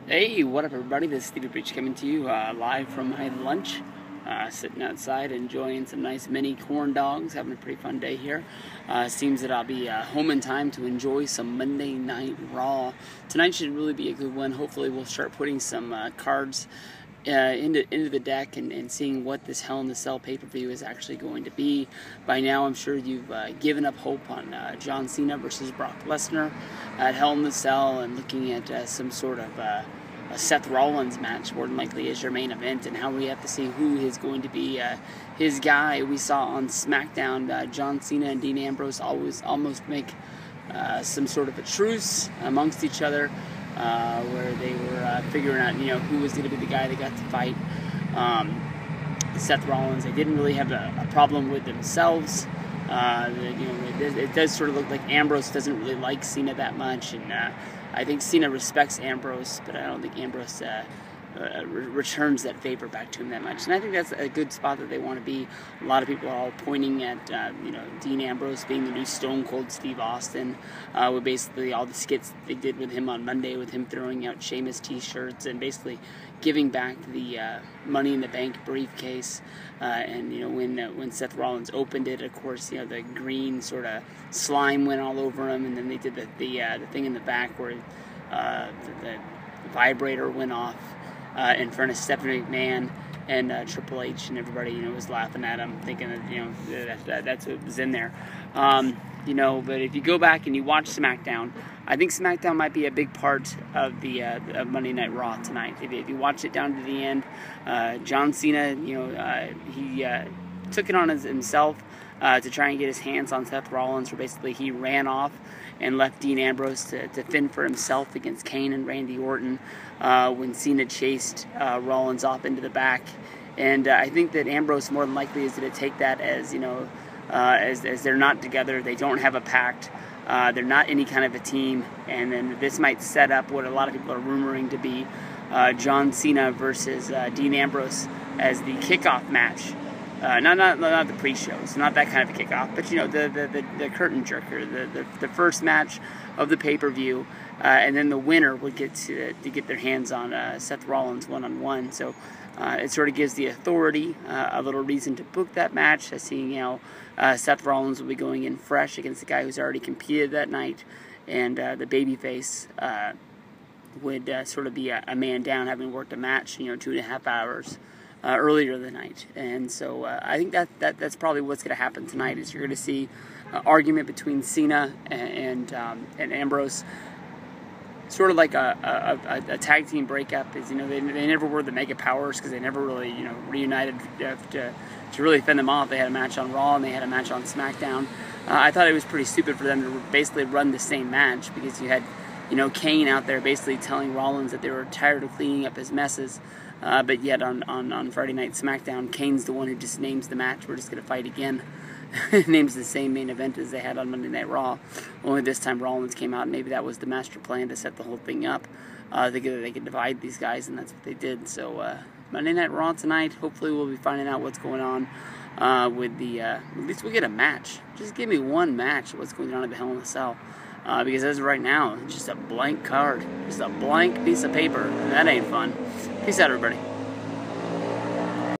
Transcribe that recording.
Hey, what up everybody? This is Stevie Breach coming to you live from my lunch. Sitting outside enjoying some nice mini corn dogs, having a pretty fun day here. Seems that I'll be home in time to enjoy some Monday Night Raw. Tonight should really be a good one. Hopefully we'll start putting some cards into the deck and seeing what this Hell in a Cell pay-per-view is actually going to be. By now I'm sure you've given up hope on John Cena versus Brock Lesnar at Hell in a Cell and looking at some sort of a Seth Rollins match more than likely is your main event, and how we have to see who is going to be his guy. We saw on SmackDown John Cena and Dean Ambrose almost make some sort of a truce amongst each other, where they were figuring out who was going to be the guy that got to fight Seth Rollins. They didn't really have a problem with themselves. It does sort of look like Ambrose doesn't really like Cena that much, and I think Cena respects Ambrose, but I don't think Ambrose returns that favor back to him that much. And I think that's a good spot that they want to be. A lot of people are all pointing at Dean Ambrose being the new Stone Cold Steve Austin, with basically all the skits they did with him on Monday, with him throwing out Sheamus t-shirts and basically giving back the Money in the Bank briefcase. And when Seth Rollins opened it, of course, the green sort of slime went all over him, and then they did the thing in the back where the vibrator went off in front of Stephanie McMahon and Triple H, and everybody was laughing at him, thinking that that's what was in there. But if you go back and you watch SmackDown, I think SmackDown might be a big part of the of Monday Night Raw tonight. If you watch it down to the end, John Cena, he took it on himself to try and get his hands on Seth Rollins, where basically he ran off and left Dean Ambrose to fend for himself against Kane and Randy Orton when Cena chased Rollins off into the back. And I think that Ambrose more than likely is going to take that as, as they're not together, they don't have a pact, they're not any kind of a team, and then this might set up what a lot of people are rumoring to be John Cena versus Dean Ambrose as the kickoff match. Not the pre-show. It's not that kind of a kickoff, but the curtain jerker, the first match of the pay-per-view, and then the winner would get to get their hands on Seth Rollins one-on-one. So it sort of gives the authority a little reason to book that match, seeing Seth Rollins will be going in fresh against the guy who's already competed that night, and the babyface would sort of be a man down, having worked a match 2.5 hours earlier the night. And so I think that's probably what's going to happen tonight, is you're going to see an argument between Cena and Ambrose, sort of like a tag team breakup. Is they never were the Mega Powers, because they never really reunited to really fend them off. They had a match on Raw and they had a match on SmackDown. I thought it was pretty stupid for them to basically run the same match, because you had Kane out there basically telling Rollins that they were tired of cleaning up his messes. But yet on Friday Night SmackDown, Kane's the one who just names the match. We're just going to fight again. Names the same main event as they had on Monday Night Raw. Only this time Rollins came out, and maybe that was the master plan to set the whole thing up. They could divide these guys, and that's what they did. So Monday Night Raw tonight, hopefully we'll be finding out what's going on with the... at least we'll get a match. Just give me one match of what's going on at the Hell in a Cell. Because as of right now, it's just a blank card. Just a blank piece of paper. And that ain't fun. Peace out, everybody.